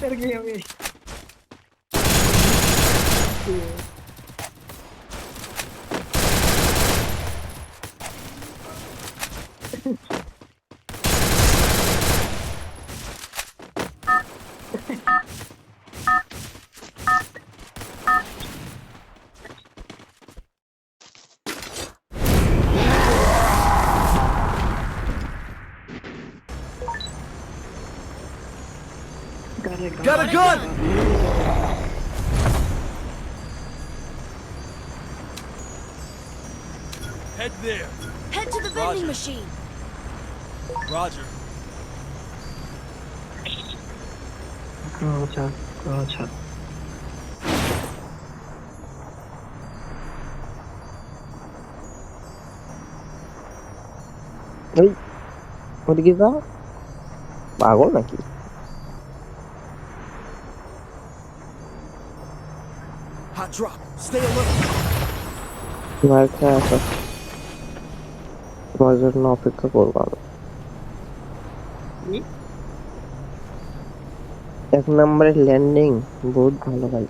डर गई हमें। Got a gun! Head there. Head to the vending Roger. machine. Roger. Roger, Roger. এই ওদিকে যা, পাগল নাকি? Hot drop. Stay alert. মার খেয়ে আসো, তোমার জন্য অপেক্ষা করবো আমি। কি? 1 নম্বরের ল্যান্ডিং বহুত ভালো ভাই।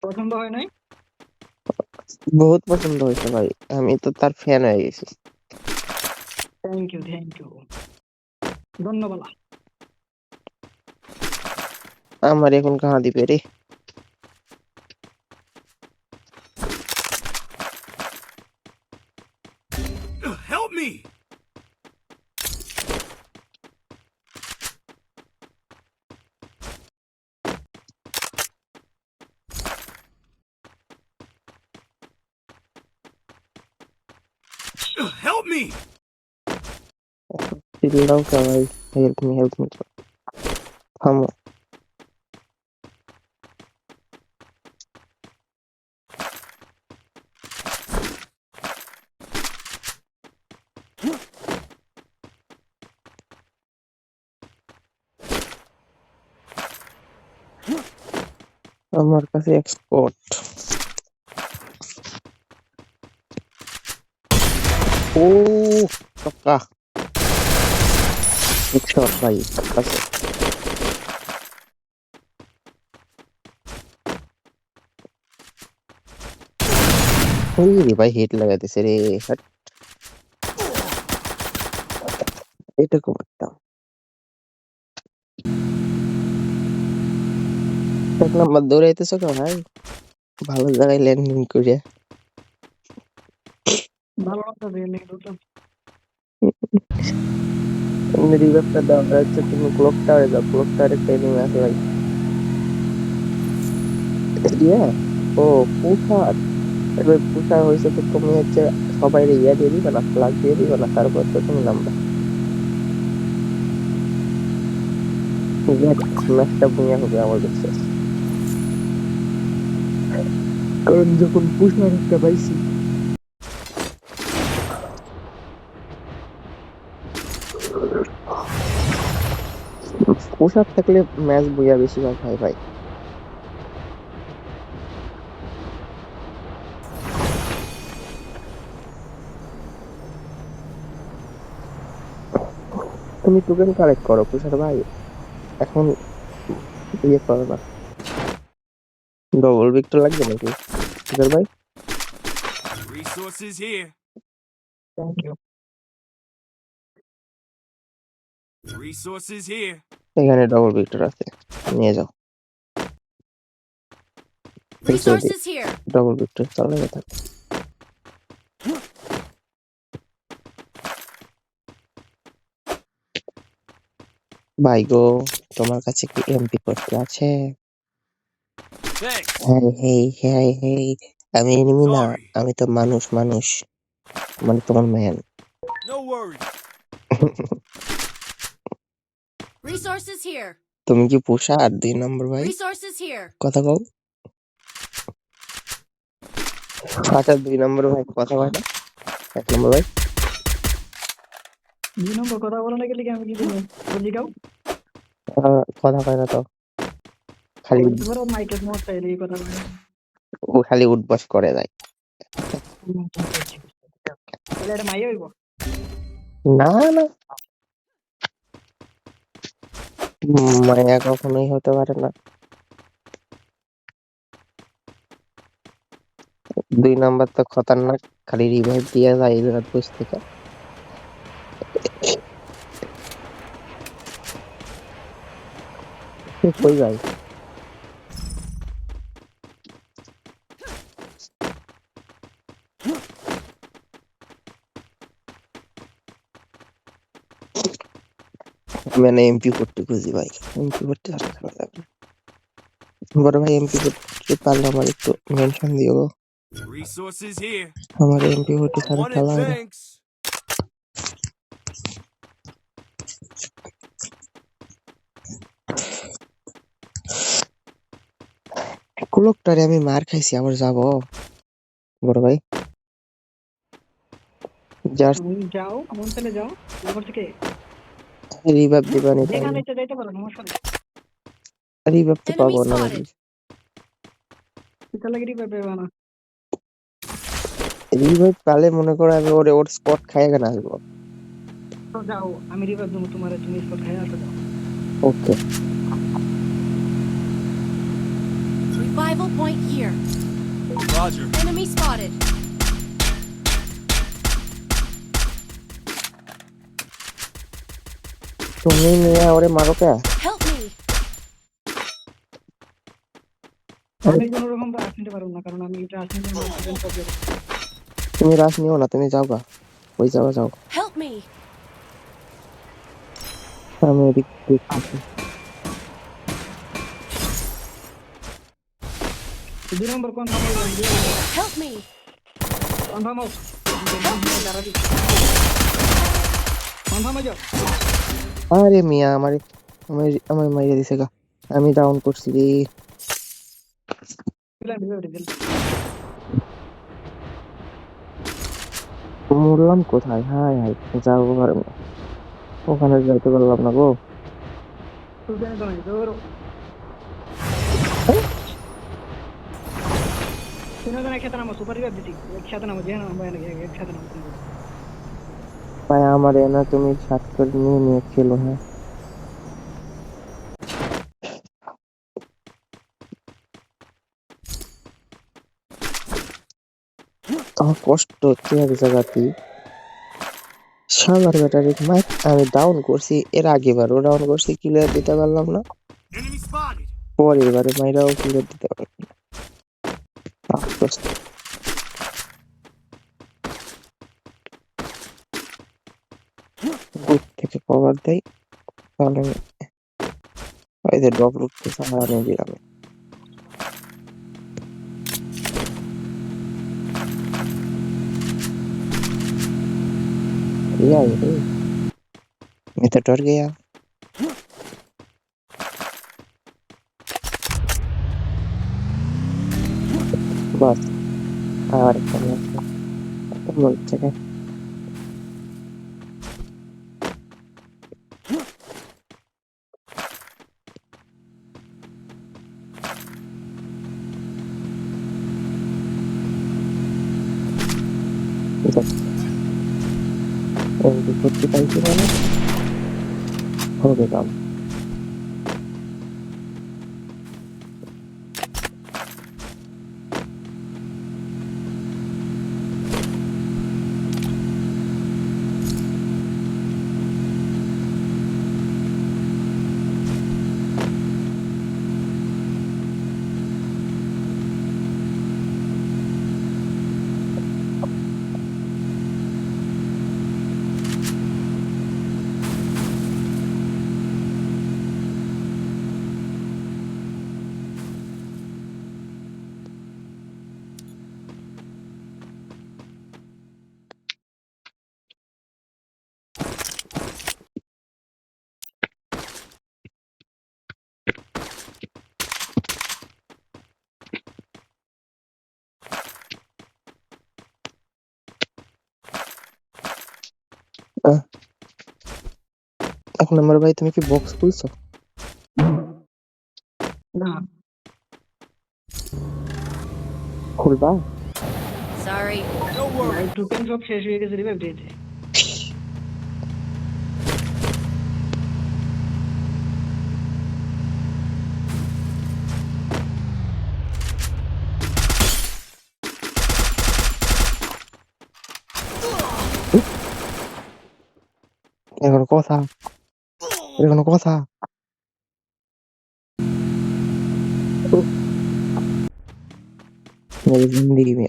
পছন্দ হয় নাই? বহুত পছন্দ হয়েছে ভাই, আমি তো তার ফ্যান হয়ে গেছি। থ্যাংক ইউ, ধন্যবাদ। আমার এখন কাহা দিবে রে? Help me! Help me! চিল্লাও কে ভাই? হেল্প মি, থামো। আমার কাছে এক্সপোর্ট। ও টক্কা, বিগ শট ভাই কাছে। ওই রে ভাই, হেড লাগাইতেছে রে। হাট, এটাকে মারতাম। 1 নাম্বার দৌড়াইতেছো কে ভাই? ভালো জায়গায় ল্যান্ডিং করে। ভালো লাগছে রিয়েলি দুটো। তুমি রিভাইভটা দাও, আর হচ্ছে তুমি ক্লক টাওয়ারে যাও, ক্লক টাওয়ারে একটা এনিমি আছে ভাই। ইয়া, ও পুষার, এবার পুষার হয়েছে তো তুমি হচ্ছে সবাই ইয়া দিয়ে দিবে না, ফ্লাগ দিয়ে দিবে না, তারপর তো তুমি নামবা। ম্যাচটা ভুঁইয়া হবে আমার বিশ্বাস, কারণ যখন পুষার একটা পাইছি। পুষার থাকলে ম্যাচ বুঝা বেশিরভাগ হয় ভাই। তুমি টোকেন কালেক্ট করো পুষার ভাই, এখন ইয়ে করো না। ডবল ভিক্টর লাগবে নাকি পুষার ভাই? Resources here. Thank you. Resources here. এখানে ডবল ভিক্টর আছে, নিয়ে যাও। Resources here. ডবল ভিক্টর চলে গেছে ভাই গো। তোমার কাছে কি এমপি করতে আছে? Thanks. হেই, আমি এনিমি না, Sorry. আমি তো মানুষ, মানে তোমার man. No worries. Resources here. তুমি কি পুষার 2 নম্বর ভাই? Resources here. কথা কও। আচ্ছা 2 নম্বর ভাই কথা হয় না, 1 নম্বর ভাই 2 নম্বর কথা বলো না গেলে কি আমি কি করবো? বলছি কাউ কথা হয় না তো, খালি বলতে পারো মাইকে সমস্যা এলে এই কথা বলে। ও খালি উঠবাস করে যায়। তাহলে এটা মাইয়া হইব। না না, মায়া কখনোই হতে পারে না। 2 নম্বর তো খতরনাক, খালি রিভাইভ দিয়ে যায় এই রাত বসে থেকে। কই যায়? মানে এমপি করতে খুঁজি ভাই, এমপি করতে আর খেলা যাবে না। বড় ভাই এমপি করতে পারলে আমার একটু মেনশন দিও গো। Resources here. আমার এমপি করতে ছাড়া Wanted খেলা হয় না। thanks. কুলকটারে আমি মার খাইছি, আবার যাবো বড় ভাই। যার যাও মন চলে যাও উপর থেকে রিভাইভ দিবানি তাই, যেখানে ইচ্ছা যাইতে পারো, সমস্যা নেই। রিভাইভ তো Enemy পাবো না spotted. এটা লাগে রিভাইভ পাবে না। রিভাইভ পালে মনে করো আমি ওর স্পট খাই কেন আসবো। তো যাও আমি রিভাইভ দেবো তোমার, তুমি স্পট খাই আসো যাও। ওকে Revival point here. Roger. Enemy spotted. তুমি নিয়ে ওরে মারো কে? Help me. আমি কোনো রকম রাশ নিতে পারবো না, কারণ আমি এটা রাশ নিতে পারবো। তুমি রাশ নিও না, তুমি যাও গা, ওই যাও। Help me. আমি এদিক দেখতেছি। 2 নম্বর কনফার্ম হয়ে যাবে। Help me. কনফার্ম হোক, দাঁড়াবি কনফার্ম হয়ে যাও। আরে মিয়া আমার আমার মাইয়া দিছে গা, আমি ডাউন করছি রে। মরলাম কোথায়? হাই হাই, যাবো আর ওখানে যাইতে পারলাম না গো। তিনজন একসাথে নামো, সুপার রিভাইভ দিচ্ছি একসাথে নামো, যে নামো একসাথে নামো। ভাই আমার এনা তুমি সাত করে নিয়ে খেলো। হ্যাঁ আমার কষ্ট হচ্ছে এক জায়গাতে। শালার ব্যাটারি মাইক আমি ডাউন করছি, এর আগেবারও ডাউন করছি, ক্লিয়ার দিতে পারলাম না। Enemy spotted. পরের বারে মাইরাও ক্লিয়ার দিতে পারলাম না। আফসোস। বুক থেকে কভার দেয় তাহলে ওই যে ড্রপ রুটতে সারা নিয়ে দিলাম। ये मैं तो डर गया। बस और बोल चले कुछ पाइছি মানে হবে কাম। এক নম্বর ভাই তুমি কি বক্স খুলছো? না খুলবা? Sorry. No ভাই worries. টোকেন সব শেষ হয়ে গেছে রিভাইভ দিয়েছে। এটা কোনো কথা? এটা কোনো কথা? উফ, মেরি জিন্দেগি মে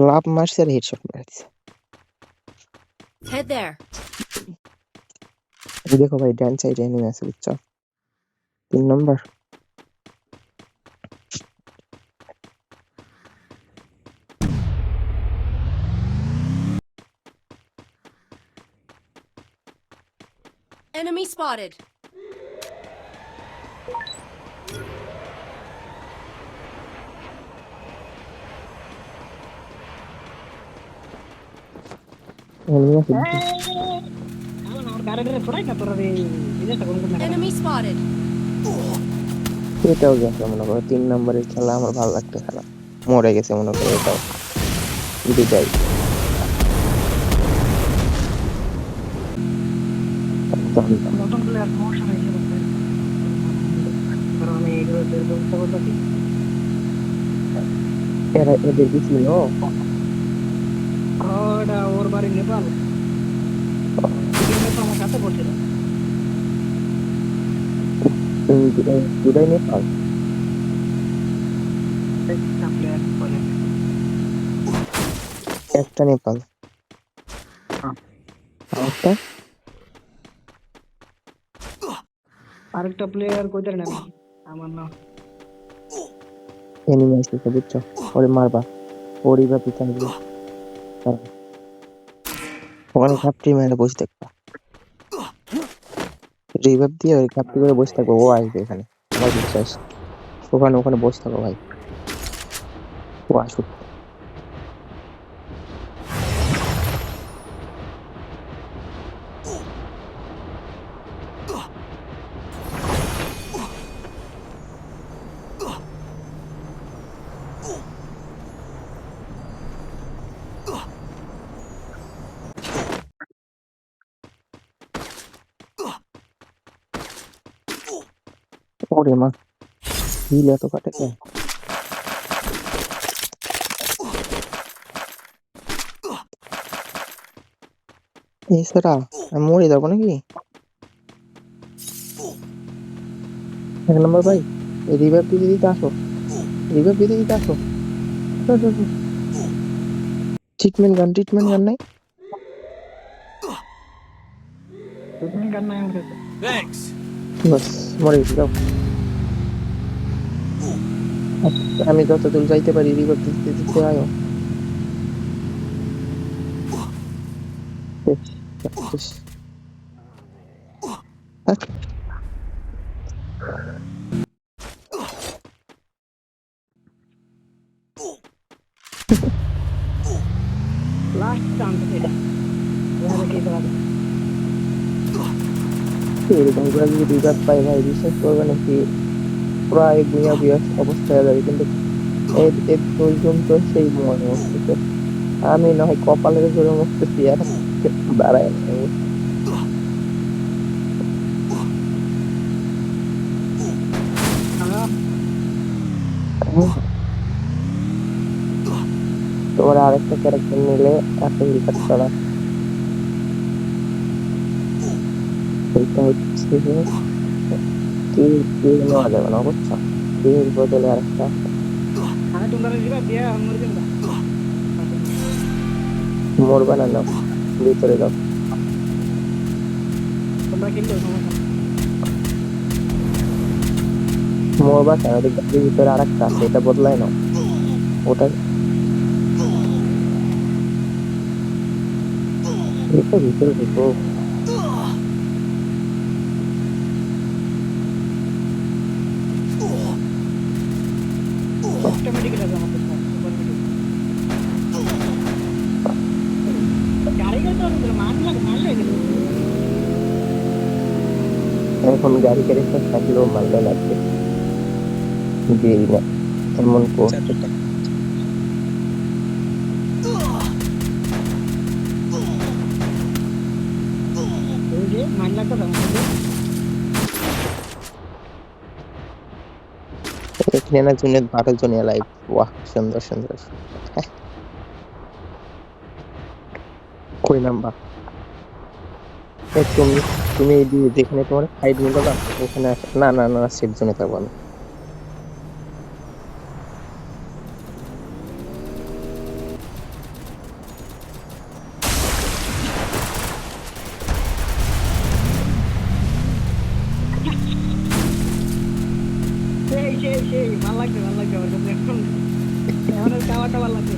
লাভ মারছে আর হেডশট মারছে। Head there. দেখো ভাই ডান সাইডে এনিমি আছে বুঝছো? 3 নম্বর। Enemy spotted. এনিমি আছে। আমার গাড়িটারে ফোড়াই না তোরা রে, জিনিসটা কোন কোন না। Enemy spotted. এটাও গেছে মনে করো 3 নম্বরের খেলা আমার ভালো লাগতো খেলা। মরে গেছে মনে করো এটাও। বিদায়। নতুন প্লেয়ার প্রমোশন হয়েছে বলতে। কারণ আমি এগুলো ব্যবস্থা করতেছি। এরা এদের কি ছিল? ওটা ওর বাড়ি নেপাল। তো আমার সাথে পড়ছিল। দুটাই নেপাল। একটা প্লেয়ার বলে। একটা নেপাল। আরেকটা আরেকটা প্লেয়ার কইতার না আমার নাম। এনিমি আসছে বুঝছো? ওরে মারবা। ওরই বা পিছন দিয়ে। ওখানে ক্যাপ্টি মেরে বসে থাকবা। রিভাইভ দিয়ে ওই ক্যাপ্টি করে বসে থাকবো, ও আসবে এখানে। আমার বিশ্বাস। ওখানে ওখানে বসে থাকো ভাই। ও আসুক। ওরে মা, হিল এত কাটে কে? এছাড়া আমি মরে যাবো নাকি? 1 নম্বর ভাই, রিভাইভ দিতে দিতে আসো। রিভাইভ দিতে দিতে আসো। ট্রিটমেন্ট গান নাই? তুমি গান নাই আমার কাছে। Thanks. বাস মরে গেছি, যাও। আমি যত দূর যাইতে পারি রিভাইভ দিতে দিতে আয়ো। শেষ, শেষ। হ্যাঁ, লাস্ট চান্স এটা। এভাবে কে করা যায়? এরকম করে যদি রিভাইভ পাই ভাই বিশ্বাস করবে নাকি প্রায় ভুঁইয়া ভুঁইয়া অবস্থা হয়ে যাবে, কিন্তু এর এর পর্যন্ত সেই মনে হচ্ছে আমি না হয় কপালের জোরে মরতেছি আর দাঁড়ায় নাই। তোমার আরেকটা ক্যারেক্টার নিলে একটা হিল কাট করা, সেইটা হচ্ছে যে কিল নেওয়া যাবে না বুঝছো? কিল বদলে আরেকটা আমি তোমরা রিভাইভ দিয়া মরে যাবো। মোর বানানো ভিতরে দাও। তোমরা কিন্তু সমস্যা নেই। মোর বাসায় ওদিকে গাড়ির ভিতরে আরেকটা আছে, এটা বদলায় না ওটা। এটা ভিতরে ঢুকো। অটোমেটিক এটা আমাদের সুপার মেডিকেল। এখন গাড়ি ক্যারেক্টার থাকলেও মাইনা লাগবে, দিই না এমন করছে। ওই যে মাইন লাগতো তো এখানে না জুনের 12 জনিয়া লাইভ। বাহ, সুন্দর সুন্দর। হ্যাঁ, কই নাম্বার? তুমি তুমি এই যেখানে তোমার ফাইট নিলো না ওখানে না না না সেফ জোনে থাকবো আমি। সেই ভালো লাগছে ওর কাছে এখন এখন ওর খাওয়াটা ভালো লাগছে।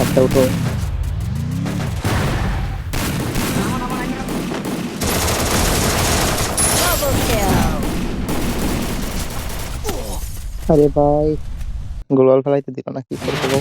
আচ্ছা ওঠো। Double kill. আরে ভাই, গোলওয়াল ফেলাইতে দিল না, কি করবো?